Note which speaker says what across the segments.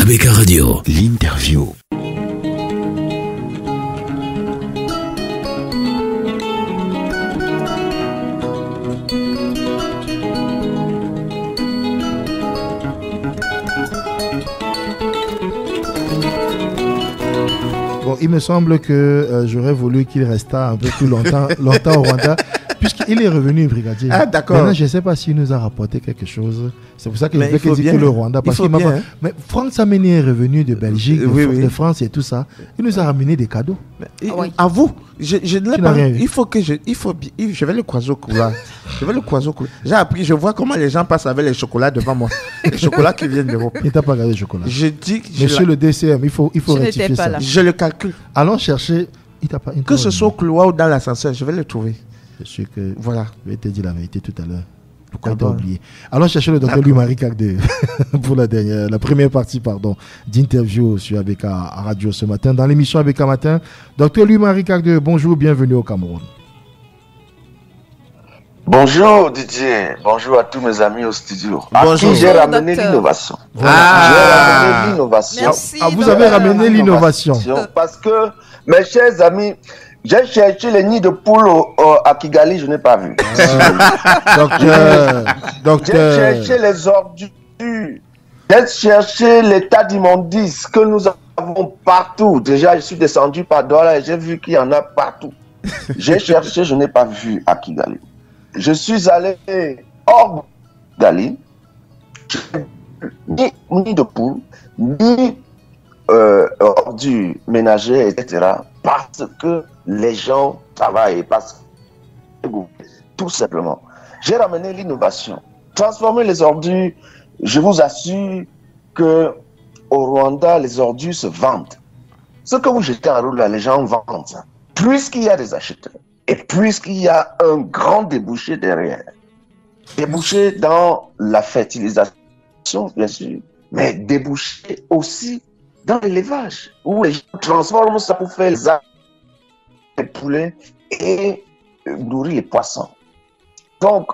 Speaker 1: ABK Radio,
Speaker 2: l'interview.
Speaker 3: Bon, il me semble que j'aurais voulu qu'il restât un peu plus longtemps au Rwanda, puisqu'il est revenu brigadier.
Speaker 4: Ah, d'accord.
Speaker 3: Maintenant, je ne sais pas s'il nous a rapporté quelque chose. C'est pour ça que je veux qu'il dise que le Rwanda. Parce qu'il
Speaker 4: bien, hein.
Speaker 3: Mais Franck Sameni est revenu de Belgique, de France et tout ça. Il nous a ramené des cadeaux.
Speaker 4: À vous, je ne l'ai
Speaker 3: Tu
Speaker 4: pas.
Speaker 3: n'as rien vu.
Speaker 4: Je vais le croiser au couloir. J'ai appris, je vois comment les gens passent avec les chocolats devant moi. Les chocolats qui viennent d'Europe.
Speaker 3: Il t'a pas gardé le chocolat.
Speaker 4: Je dis que
Speaker 3: Monsieur le DCM, il faut rectifier ça.
Speaker 4: Je le calcule.
Speaker 3: Allons chercher.
Speaker 4: Que ce soit au couloir ou dans l'ascenseur, je vais le trouver.
Speaker 3: Je suis que.
Speaker 4: Voilà.
Speaker 3: Je vais te dire la vérité tout à l'heure. Pourquoi t'as oublié? Allons chercher le docteur Louis-Marie Cagde pour la première partie d'interview sur ABK Radio ce matin. Dans l'émission ABK Matin, docteur Louis-Marie Cagde, bonjour, bienvenue au Cameroun.
Speaker 5: Bonjour Didier, bonjour à tous mes amis au studio.
Speaker 4: Bonjour.
Speaker 5: J'ai ramené l'innovation. J'ai ramené l'innovation.
Speaker 3: Merci, vous avez ramené l'innovation.
Speaker 5: Parce que, mes chers amis, j'ai cherché les nids de poules à Kigali, je n'ai pas vu.
Speaker 3: Docteur.
Speaker 5: J'ai cherché les ordures. J'ai cherché l'état d'immondice que nous avons partout. Déjà, je suis descendu par Douala et j'ai vu qu'il y en a partout. J'ai cherché, je n'ai pas vu à Kigali. Je suis allé hors Kigali. Ni de poules, ni ordures ménagères, etc. Parce que les gens travaillent, parce que tout simplement. J'ai ramené l'innovation. Transformer les ordures, je vous assure que au Rwanda, les ordures se vendent. Ce que vous jetez en route là, les gens vendent ça. Puisqu'il y a des acheteurs et puisqu'il y a un grand débouché derrière. Débouché dans la fertilisation, bien sûr, mais débouché aussi dans l'élevage, où les gens transforment ça pour faire les poulets et nourrir les poissons. Donc,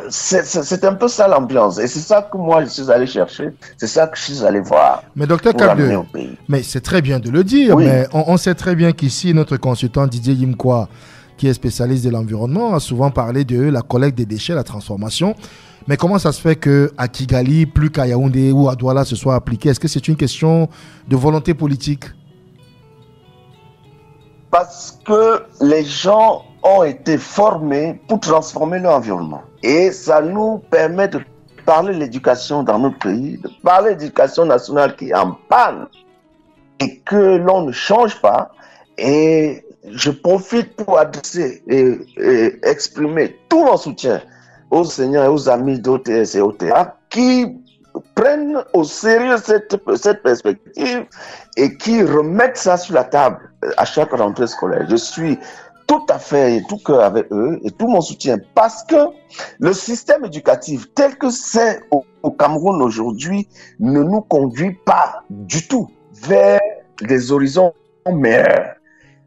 Speaker 5: c'est un peu ça l'ambiance. Et c'est ça que moi, je suis allé chercher. C'est ça que je suis allé voir.
Speaker 3: Mais docteur Cagde, mais c'est très bien de le dire, oui. Mais on sait très bien qu'ici, notre consultant Didier Yimkwa, qui est spécialiste de l'environnement, a souvent parlé de la collecte des déchets, la transformation. Mais comment ça se fait qu'à Kigali, plus qu'à Yaoundé ou à Douala, ce soit appliqué? Est-ce que c'est une question de volonté politique?
Speaker 5: Parce que les gens ont été formés pour transformer leur environnement. Et ça nous permet de parler de l'éducation dans notre pays, de parler de l'éducation nationale qui est en panne et que l'on ne change pas. Et je profite pour adresser et exprimer tout mon soutien aux enseignants et aux amis d'OTS et OTA qui prennent au sérieux cette perspective et qui remettent ça sur la table à chaque rentrée scolaire. Je suis tout à fait et tout cœur avec eux et tout mon soutien parce que le système éducatif tel que c'est au Cameroun aujourd'hui ne nous conduit pas du tout vers des horizons meilleurs.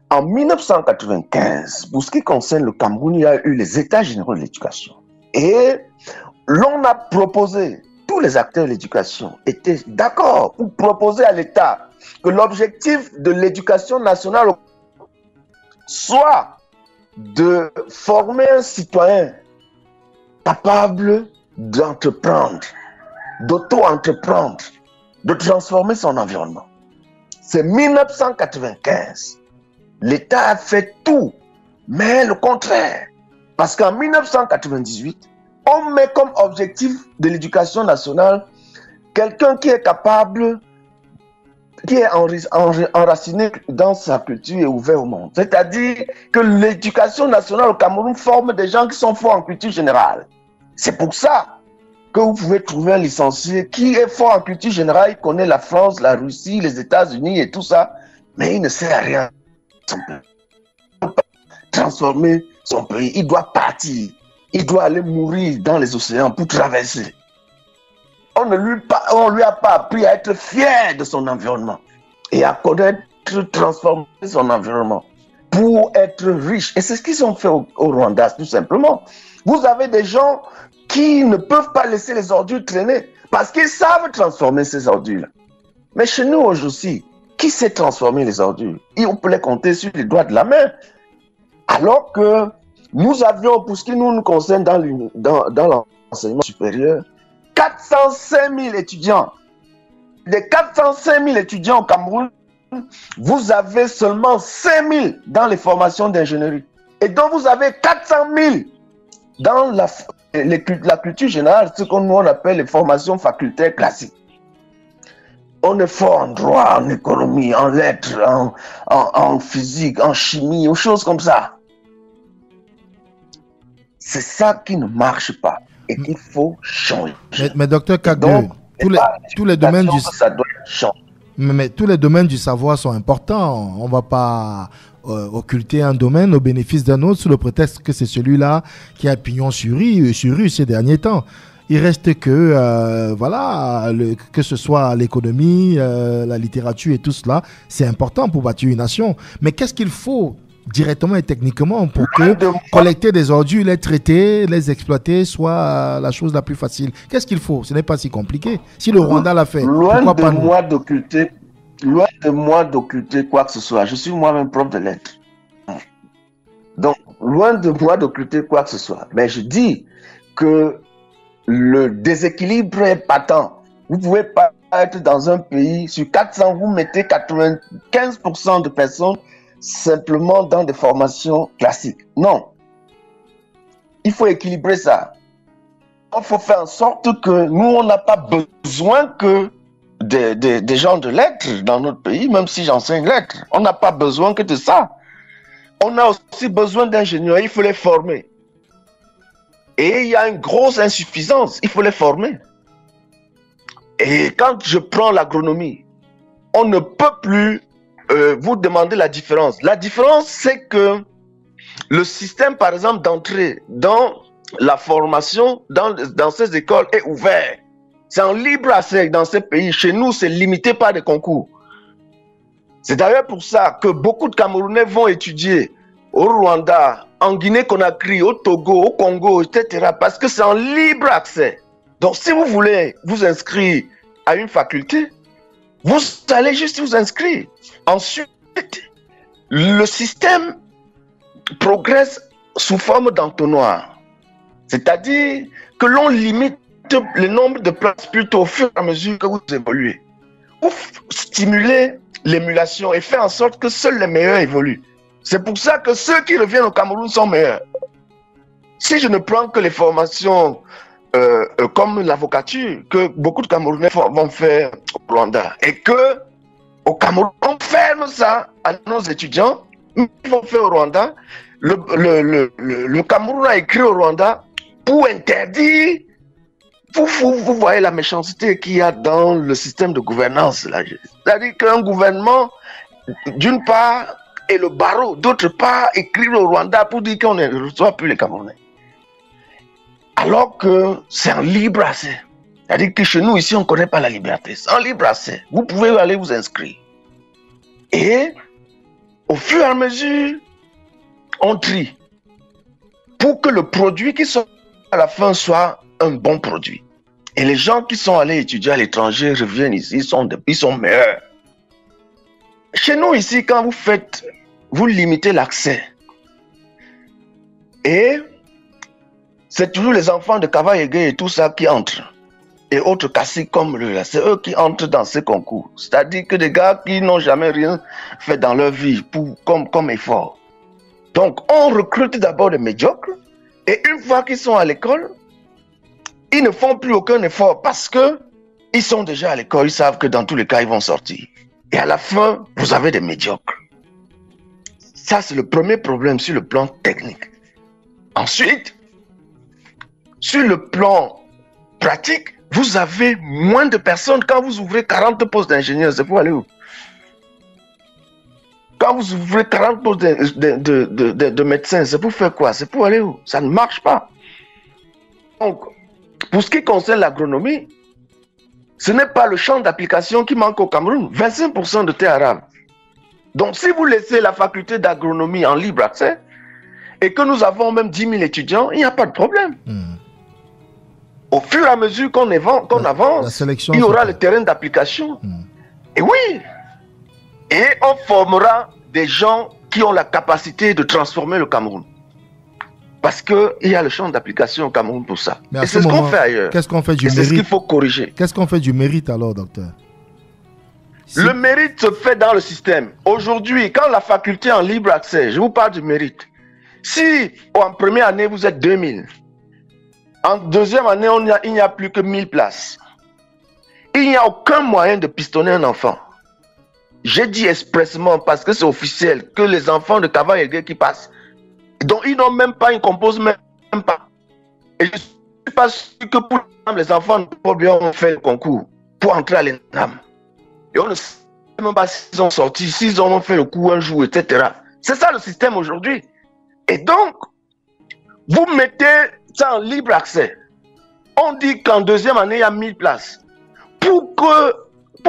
Speaker 5: En 1995, pour ce qui concerne le Cameroun, il y a eu les États généraux de l'éducation. Et l'on a proposé, tous les acteurs de l'éducation étaient d'accord pour proposer à l'État que l'objectif de l'éducation nationale soit de former un citoyen capable d'entreprendre, d'auto-entreprendre, de transformer son environnement. C'est 1995. L'État a fait tout, mais le contraire. Parce qu'en 1998, on met comme objectif de l'éducation nationale quelqu'un qui est capable, qui est enraciné dans sa culture et ouvert au monde. C'est-à-dire que l'éducation nationale au Cameroun forme des gens qui sont forts en culture générale. C'est pour ça que vous pouvez trouver un licencié qui est fort en culture générale, il connaît la France, la Russie, les États-Unis et tout ça, mais il ne sert à rien. Il ne peut pas transformer son pays, il doit partir, il doit aller mourir dans les océans pour traverser. On ne lui a pas appris à être fier de son environnement et à connaître, transformer son environnement pour être riche. Et c'est ce qu'ils ont fait au Rwanda, tout simplement. Vous avez des gens qui ne peuvent pas laisser les ordures traîner. Parce qu'ils savent transformer ces ordures-là. Mais chez nous aujourd'hui, qui sait transformer les ordures? On peut les compter sur les doigts de la main. Alors que nous avions, pour ce qui nous concerne dans l'enseignement supérieur, 405 000 étudiants. Des 405 000 étudiants au Cameroun, vous avez seulement 5 000 dans les formations d'ingénierie. Et donc vous avez 400 000 dans la culture générale, ce qu'on nous appelle les formations facultaires classiques. On est fort en droit, en économie, en lettres, en physique, en chimie, ou choses comme ça. C'est ça qui ne marche pas et qu'il faut changer.
Speaker 3: Mais docteur Kagbe, tous les domaines du...
Speaker 5: Ça doit changer.
Speaker 3: Mais tous les domaines du savoir sont importants. On ne va pas occulter un domaine au bénéfice d'un autre sous le prétexte que c'est celui-là qui a pignon sur rue ces derniers temps. Il reste que, que ce soit l'économie, la littérature et tout cela, c'est important pour bâtir une nation. Mais qu'est-ce qu'il faut directement et techniquement pour que collecter des ordures, les traiter, les exploiter soit la chose la plus facile? Qu'est-ce qu'il faut? Ce n'est pas si compliqué. Si le Rwanda l'a fait, pourquoi pas nous?
Speaker 5: Loin de moi d'occulter quoi que ce soit. Je suis moi-même prof de lettres. Donc, loin de moi d'occulter quoi que ce soit. Mais je dis que le déséquilibre est patent. Vous ne pouvez pas être dans un pays, sur 400, vous mettez 95% de personnes simplement dans des formations classiques. Non. Il faut équilibrer ça. Il faut faire en sorte que nous, on n'a pas besoin que des gens de lettres dans notre pays, même si j'enseigne lettres. On n'a pas besoin que de ça. On a aussi besoin d'ingénieurs, il faut les former. Et il y a une grosse insuffisance, il faut les former. Et quand je prends l'agronomie, on ne peut plus vous demander la différence. La différence, c'est que le système, par exemple, d'entrée dans la formation, dans ces écoles est ouvert. C'est en libre accès dans ces pays. Chez nous, c'est limité par des concours. C'est d'ailleurs pour ça que beaucoup de Camerounais vont étudier au Rwanda, en Guinée-Conakry, au Togo, au Congo, etc. Parce que c'est en libre accès. Donc, si vous voulez vous inscrire à une faculté, vous allez juste vous inscrire. Ensuite, le système progresse sous forme d'entonnoir. C'est-à-dire que l'on limite le nombre de places plutôt au fur et à mesure que vous évoluez. Pour stimuler l'émulation et faire en sorte que seuls les meilleurs évoluent. C'est pour ça que ceux qui reviennent au Cameroun sont meilleurs. Si je ne prends que les formations comme l'avocature que beaucoup de Camerounais vont faire au Rwanda et que au Cameroun, on ferme ça à nos étudiants, ils vont faire au Rwanda. Le Cameroun a écrit au Rwanda pour interdire. Vous voyez la méchanceté qu'il y a dans le système de gouvernance. C'est-à-dire qu'un gouvernement, d'une part, et le barreau, d'autre part, écrit au Rwanda pour dire qu'on ne reçoit plus les Camerounais. Alors que c'est en libre accès. C'est-à-dire que chez nous, ici, on ne connaît pas la liberté. C'est en libre accès. Vous pouvez aller vous inscrire. Et au fur et à mesure, on trie pour que le produit qui sort à la fin soit un bon produit. Et les gens qui sont allés étudier à l'étranger reviennent ici, ils sont meilleurs. Chez nous ici, quand vous limitez l'accès. Et c'est toujours les enfants de Kavayegue et tout ça qui entrent. Et autres caciques comme c'est eux qui entrent dans ces concours. C'est-à-dire que des gars qui n'ont jamais rien fait dans leur vie comme effort. Donc, on recrute d'abord des médiocres. Et une fois qu'ils sont à l'école, ils ne font plus aucun effort parce qu'ils sont déjà à l'école. Ils savent que dans tous les cas, ils vont sortir. Et à la fin, vous avez des médiocres. Ça, c'est le premier problème sur le plan technique. Ensuite, sur le plan pratique, vous avez moins de personnes. Quand vous ouvrez 40 postes d'ingénieurs, c'est pour aller où? Quand vous ouvrez 40 postes de médecins, c'est pour faire quoi? C'est pour aller où? Ça ne marche pas. Donc, pour ce qui concerne l'agronomie, ce n'est pas le champ d'application qui manque au Cameroun. 25% de terres arables. Donc, si vous laissez la faculté d'agronomie en libre accès, et que nous avons même 10 000 étudiants, il n'y a pas de problème. Au fur et à mesure qu'on avance, il y aura le terrain d'application. Et oui, et on formera des gens qui ont la capacité de transformer le Cameroun. Parce qu'il y a le champ d'application au Cameroun pour ça. Et c'est ce qu'on fait ailleurs.
Speaker 3: Qu'est-ce qu'on fait du mérite?
Speaker 5: C'est ce qu'il faut corriger.
Speaker 3: Qu'est-ce qu'on fait du mérite alors, docteur?
Speaker 5: Le mérite se fait dans le système. Aujourd'hui, quand la faculté est en libre accès, je vous parle du mérite. Si en première année, vous êtes 2000, en deuxième année, il n'y a plus que 1000 places. Il n'y a aucun moyen de pistonner un enfant. J'ai dit expressément, parce que c'est officiel, que les enfants de Kava-Yégué qui passent, donc ils n'ont même pas, ils ne composent même pas. Et je ne suis pas sûr que pour les enfants de Pobia ont fait le concours pour entrer à l'ENAM. Et on ne sait même pas s'ils ont sorti, s'ils ont fait le coup un jour, etc. C'est ça le système aujourd'hui. Et donc, vous mettez ça en libre accès. On dit qu'en deuxième année, il y a 1000 places. Pour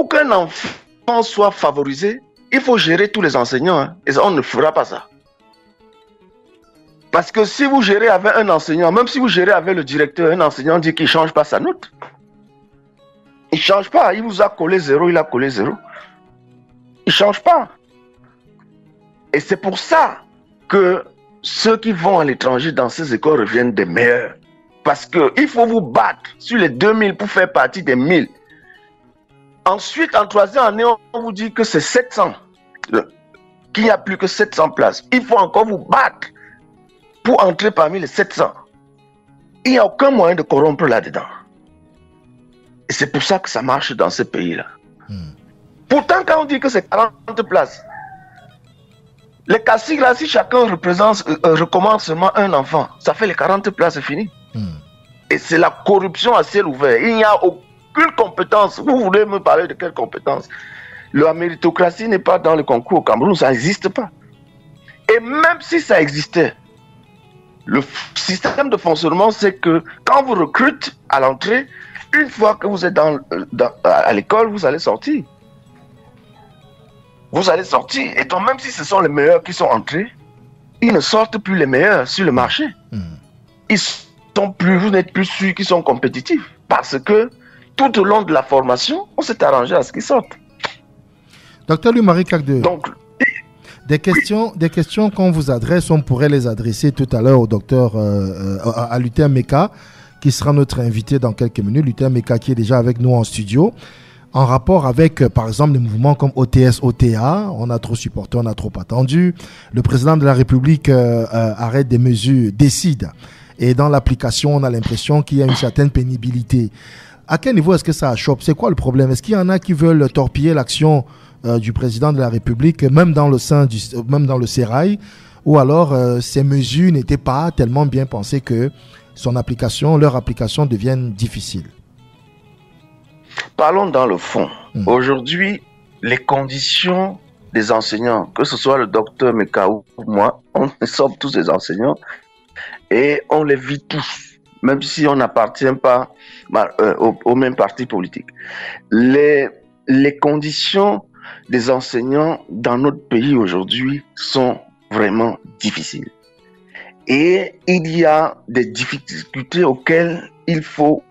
Speaker 5: qu'un enfant soit favorisé, il faut gérer tous les enseignants. Hein, et on ne fera pas ça. Parce que si vous gérez avec un enseignant, même si vous gérez avec le directeur, un enseignant dit qu'il ne change pas sa note. Il ne change pas. Il vous a collé 0, il a collé 0. Il ne change pas. Et c'est pour ça que ceux qui vont à l'étranger dans ces écoles reviennent des meilleurs. Parce qu'il faut vous battre sur les 2000 pour faire partie des 1000. Ensuite, en troisième année, on vous dit que c'est 700. Qu'il n'y a plus que 700 places. Il faut encore vous battre pour entrer parmi les 700. Il n'y a aucun moyen de corrompre là-dedans. Et c'est pour ça que ça marche dans ces pays-là. Pourtant, quand on dit que c'est 40 places, les caciques là, si chacun recommande seulement un enfant, ça fait les 40 places, c'est fini. Et c'est la corruption à ciel ouvert. Il n'y a aucune compétence. Vous voulez me parler de quelle compétence? La méritocratie n'est pas dans le concours au Cameroun, ça n'existe pas. Et même si ça existait, le système de fonctionnement, c'est que quand vous recrutez à l'entrée, une fois que vous êtes à l'école, vous allez sortir. Vous allez sortir. Et donc, même si ce sont les meilleurs qui sont entrés, ils ne sortent plus les meilleurs sur le marché. Vous n'êtes plus sûr qu'ils sont compétitifs. Parce que tout au long de la formation, on s'est arrangé à ce qu'ils sortent.
Speaker 3: Docteur Louis-Marie Kagde.
Speaker 5: Donc,
Speaker 3: des questions qu'on vous adresse, on pourrait les adresser tout à l'heure au docteur, à Luther Meka, qui sera notre invité dans quelques minutes. Luther Meka qui est déjà avec nous en studio, en rapport avec, par exemple, des mouvements comme OTS, OTA. On a trop supporté, on a trop attendu. Le président de la République arrête des mesures, décide. Et dans l'application, on a l'impression qu'il y a une certaine pénibilité. À quel niveau est-ce que ça achoppe? C'est quoi le problème? Est-ce qu'il y en a qui veulent torpiller l'action du président de la République, même dans le sérail, ou alors ces mesures n'étaient pas tellement bien pensées que leur application devienne difficile?
Speaker 5: Parlons dans le fond. Aujourd'hui, les conditions des enseignants, que ce soit le docteur Meka ou moi, on sommes tous des enseignants et on les vit tous, même si on n'appartient pas au même parti politique. Les conditions des enseignants dans notre pays aujourd'hui sont vraiment difficiles. Et il y a des difficultés auxquelles il faut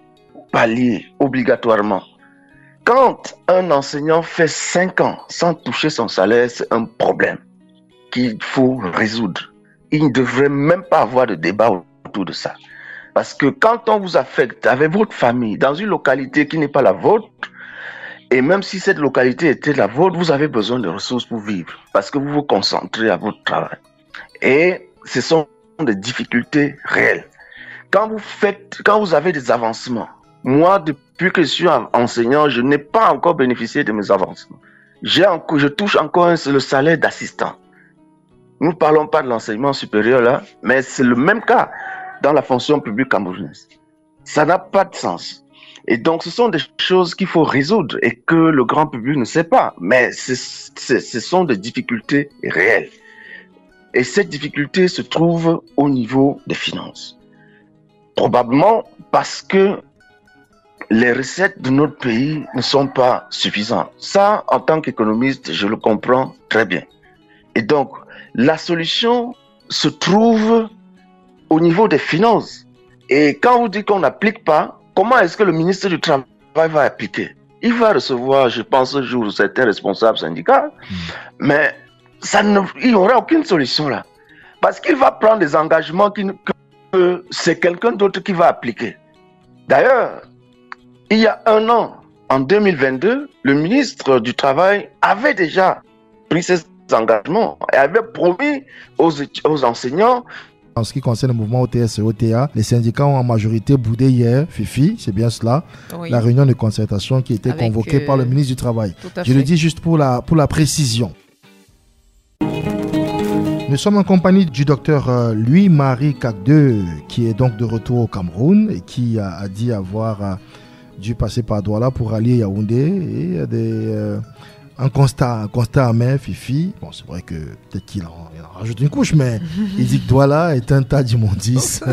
Speaker 5: pallier obligatoirement. Quand un enseignant fait 5 ans sans toucher son salaire, c'est un problème qu'il faut résoudre. Il ne devrait même pas avoir de débat autour de ça. Parce que quand on vous affecte avec votre famille dans une localité qui n'est pas la vôtre, et même si cette localité était la vôtre, vous avez besoin de ressources pour vivre. Parce que vous vous concentrez à votre travail. Et ce sont des difficultés réelles. Quand vous avez des avancements, moi, depuis que je suis enseignant, je n'ai pas encore bénéficié de mes avancements. Je touche encore le salaire d'assistant. Nous ne parlons pas de l'enseignement supérieur là, mais c'est le même cas dans la fonction publique camerounaise. Ça n'a pas de sens. Et donc, ce sont des choses qu'il faut résoudre et que le grand public ne sait pas. Mais ce sont des difficultés réelles. Et cette difficulté se trouve au niveau des finances. Probablement parce que les recettes de notre pays ne sont pas suffisantes. Ça, en tant qu'économiste, je le comprends très bien. Et donc, la solution se trouve au niveau des finances. Et quand vous dites qu'on n'applique pas, comment est-ce que le ministre du Travail va appliquer? Il va recevoir, je pense, un jour certains responsables syndicats, mais il n'y aura aucune solution là. Parce qu'il va prendre des engagements que c'est quelqu'un d'autre qui va appliquer. D'ailleurs, il y a un an, en 2022, le ministre du Travail avait déjà pris ses engagements et avait promis aux enseignants.
Speaker 3: En ce qui concerne le mouvement OTS et OTA, les syndicats ont en majorité boudé hier, Fifi, c'est bien cela, oui, la réunion de concertation qui était convoquée par le ministre du Travail. Je le dis juste pour la précision. Nous sommes en compagnie du docteur Louis-Marie Kagde, qui est donc de retour au Cameroun et qui a dit avoir dû passer par Douala pour aller à Yaoundé et un constat amer, Fifi. Bon, c'est vrai que peut-être qu'il en rajoute une couche, mais il dit que Douala est un tas d'immondices.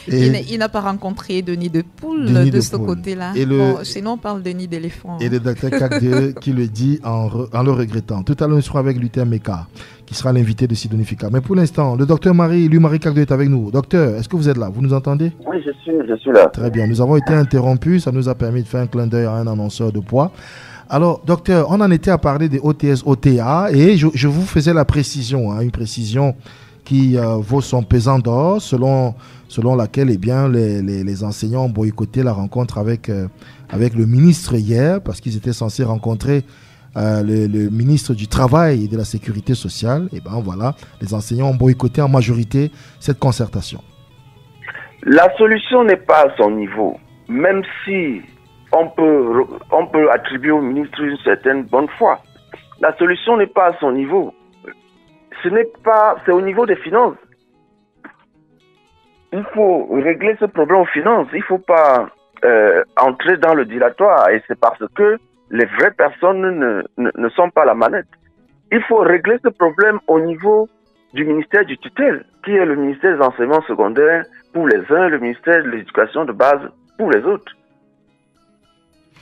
Speaker 1: Il n'a pas rencontré de nid de poule de ce côté-là. Bon, sinon, on parle de nid d'éléphant.
Speaker 3: Et le docteur Kagde qui le dit en le regrettant. Tout à l'heure, nous serons avec Luther Meka, qui sera l'invité de Sidonifika. Mais pour l'instant, le docteur Louis-Marie Kagde est avec nous. Docteur, est-ce que vous êtes là? Vous nous entendez?
Speaker 5: Oui, je suis là.
Speaker 3: Très bien. Nous avons été interrompus. Ça nous a permis de faire un clin d'œil à un annonceur de poids. Alors, docteur, on en était à parler des OTS, OTA, et je vous faisais la précision, une précision qui vaut son pesant d'or, selon laquelle eh bien, les enseignants ont boycotté la rencontre avec le ministre hier, parce qu'ils étaient censés rencontrer le ministre du Travail et de la Sécurité sociale. Et ben voilà, les enseignants ont boycotté en majorité cette concertation.
Speaker 5: La solution n'est pas à son niveau, même si on peut attribuer au ministre une certaine bonne foi. La solution n'est pas à son niveau. C'est au niveau des finances. Il faut régler ce problème aux finances. Il ne faut pas entrer dans le dilatoire. Et c'est parce que les vraies personnes ne sont pas à la manette. Il faut régler ce problème au niveau du ministère du tutelle, qui est le ministère des enseignements secondaires pour les uns, le ministère de l'éducation de base pour les autres.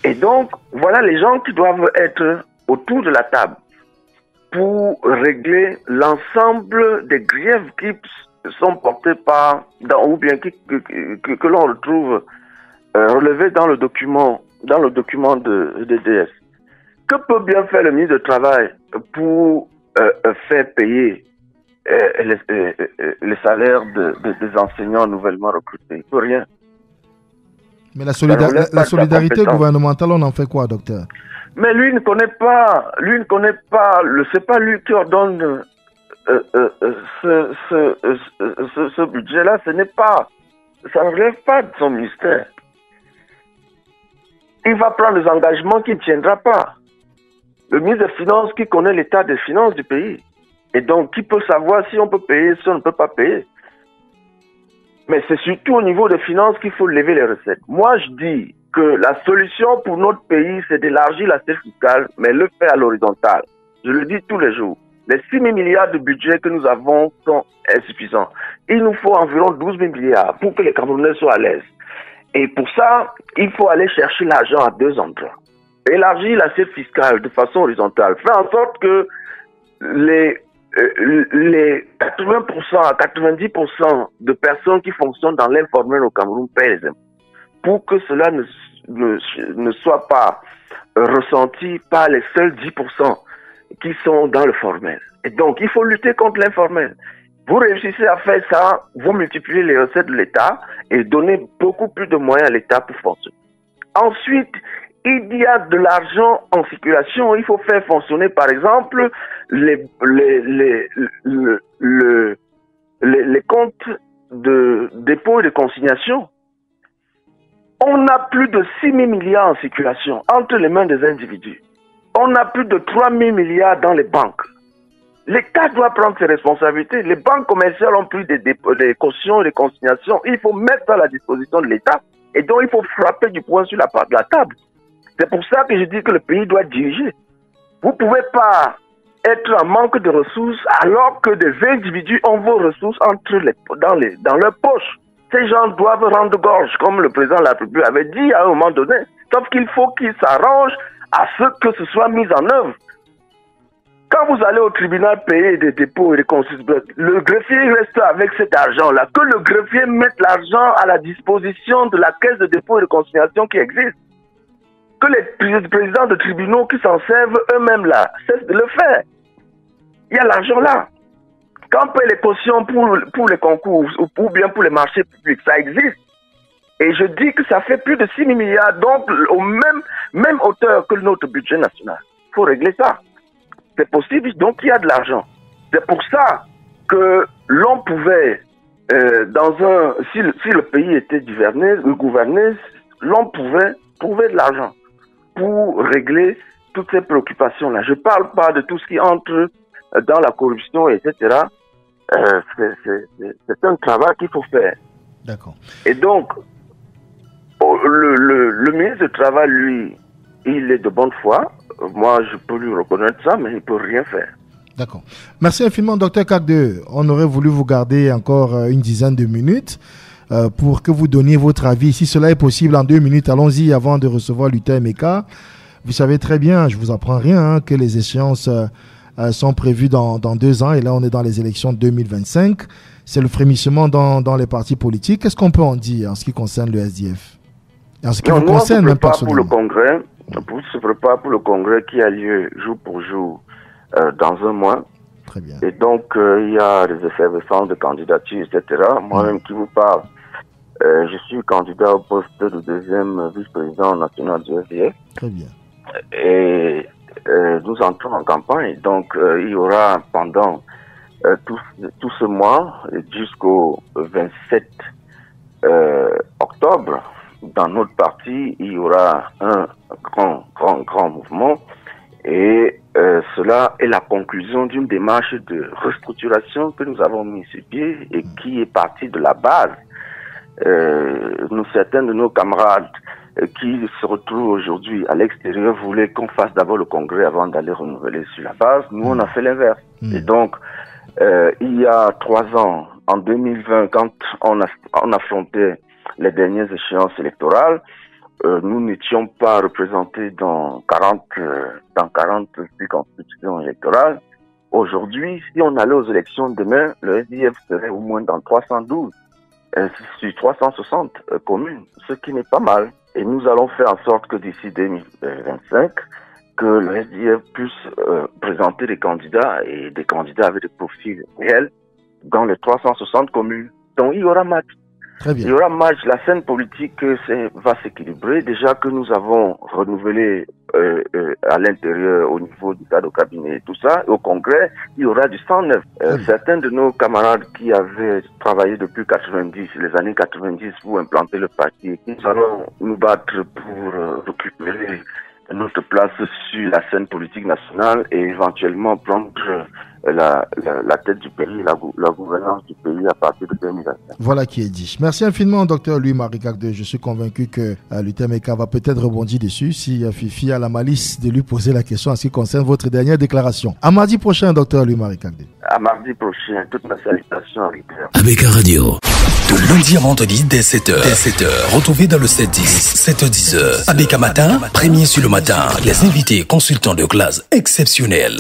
Speaker 5: Et donc, voilà les gens qui doivent être autour de la table pour régler l'ensemble des griefs qui sont portés ou bien que l'on retrouve relevés dans le document de DS. Que peut bien faire le ministre du Travail pour faire payer les salaires des enseignants nouvellement recrutés? Il ne peut rien.
Speaker 3: Mais la solidarité gouvernementale, on en fait quoi, docteur?
Speaker 5: Mais lui ne connaît pas, c'est pas lui qui ordonne ce budget-là, ça ne relève pas de son ministère. Il va prendre des engagements qu'il ne tiendra pas. Le ministre des Finances qui connaît l'état des finances du pays. Et donc, qui peut savoir si on peut payer, si on ne peut pas payer. Mais c'est surtout au niveau des finances qu'il faut lever les recettes. Moi, je dis que la solution pour notre pays, c'est d'élargir l'assiette fiscale, mais le faire à l'horizontale. Je le dis tous les jours. Les 6 000 milliards de budget que nous avons sont insuffisants. Il nous faut environ 12 000 milliards pour que les Camerounais soient à l'aise. Et pour ça, il faut aller chercher l'argent à deux endroits. Élargir l'assiette fiscale de façon horizontale. Faire en sorte que les 80% à 90% de personnes qui fonctionnent dans l'informel au Cameroun paient les impôts. Pour que cela ne soit pas ressenti par les seuls 10% qui sont dans le formel. Et donc, il faut lutter contre l'informel. Vous réussissez à faire ça, vous multipliez les recettes de l'État et donnez beaucoup plus de moyens à l'État pour fonctionner. Ensuite, il y a de l'argent en circulation. Il faut faire fonctionner, par exemple, les comptes de dépôt et de consignation. On a plus de 6 000 milliards en circulation entre les mains des individus. On a plus de 3 000 milliards dans les banques. L'État doit prendre ses responsabilités. Les banques commerciales ont pris des cautions et des consignations. Il faut mettre ça à la disposition de l'État. Et donc, il faut frapper du poing sur la table. C'est pour ça que je dis que le pays doit diriger. Vous ne pouvez pas être en manque de ressources alors que des individus ont vos ressources dans leurs poches. Ces gens doivent rendre gorge, comme le président de la République avait dit à un moment donné. Sauf qu'il faut qu'ils s'arrangent à ce que ce soit mis en œuvre. Quand vous allez au tribunal payer des dépôts et des consignations, le greffier reste avec cet argent-là. Que le greffier mette l'argent à la disposition de la caisse de dépôt et de consignation qui existe. Que les présidents de tribunaux qui s'en servent eux-mêmes là cessent de le faire. Il y a l'argent là. Quand on paye les cautions pour les concours ou bien pour les marchés publics, ça existe. Et je dis que ça fait plus de 6 milliards, donc au même hauteur que notre budget national. Il faut régler ça. C'est possible, donc il y a de l'argent. C'est pour ça que l'on pouvait, si le pays était gouverné, l'on pouvait trouver de l'argent pour régler toutes ces préoccupations-là. Je ne parle pas de tout ce qui entre dans la corruption, etc. C'est un travail qu'il faut faire.
Speaker 3: D'accord.
Speaker 5: Et donc, le ministre du Travail, lui, il est de bonne foi. Moi, je peux lui reconnaître ça, mais il ne peut rien faire.
Speaker 3: D'accord. Merci infiniment, Dr Kagde. On aurait voulu vous garder encore une dizaine de minutes pour que vous donniez votre avis. Si cela est possible en 2 minutes, allons-y avant de recevoir l'UTMK. Vous savez très bien, je ne vous apprends rien, que les échéances sont prévues dans 2 ans. Et là, on est dans les élections de 2025. C'est le frémissement dans les partis politiques. Qu'est-ce qu'on peut en dire en ce qui concerne le SDF? En ce qui vous concerne, même personnellement.
Speaker 5: On se prépare pour le congrès qui a lieu jour pour jour dans 1 mois.
Speaker 3: Très bien.
Speaker 5: Et donc, il y a des effervescences de candidature, etc. Moi-même qui vous parle, je suis candidat au poste de 2e vice-président national du SDF.
Speaker 3: Très bien.
Speaker 5: Et nous entrons en campagne. Donc, il y aura pendant tout ce mois jusqu'au 27 octobre, dans notre parti, il y aura un grand mouvement et cela est la conclusion d'une démarche de restructuration que nous avons mis sur pied et qui est partie de la base. Certains de nos camarades qui se retrouvent aujourd'hui à l'extérieur voulaient qu'on fasse d'abord le congrès avant d'aller renouveler sur la base. Nous, on a fait l'inverse. Et donc, il y a 3 ans, en 2020, quand on affrontait les dernières échéances électorales, nous n'étions pas représentés dans 40 circonscriptions électorales. Aujourd'hui, si on allait aux élections demain, le SDF serait au moins dans 312 sur 360 communes, ce qui n'est pas mal. Et nous allons faire en sorte que d'ici 2025, que le SDF puisse présenter des candidats et des candidats avec des profils réels dans les 360 communes. Donc il y aura match.
Speaker 3: Très bien.
Speaker 5: Il y aura match. La scène politique va s'équilibrer. Déjà que nous avons renouvelé à l'intérieur au niveau du cadre au cabinet et tout ça. Et au congrès, il y aura du 109. Certains de nos camarades qui avaient travaillé depuis 90, les années 90 pour implanter le parti, nous allons nous battre pour récupérer notre place sur la scène politique nationale et éventuellement prendre la tête du pays, la gouvernance du pays à partir de 2025.
Speaker 3: Voilà qui est dit. Merci infiniment, Dr Louis-Marie Kagde. Je suis convaincu que l'UTMK va peut-être rebondir dessus si Fifi a la malice de lui poser la question en ce qui concerne votre dernière déclaration. À mardi prochain, Dr Louis-Marie Kagde.
Speaker 5: À mardi prochain. Toutes mes salutations à Ripper.
Speaker 2: Avec un radio. De lundi à vendredi dès 7h. Retrouvez dans le 7-10, 7h-10h. ABK Matin, premier sur le matin. Les invités consultants de classe exceptionnels.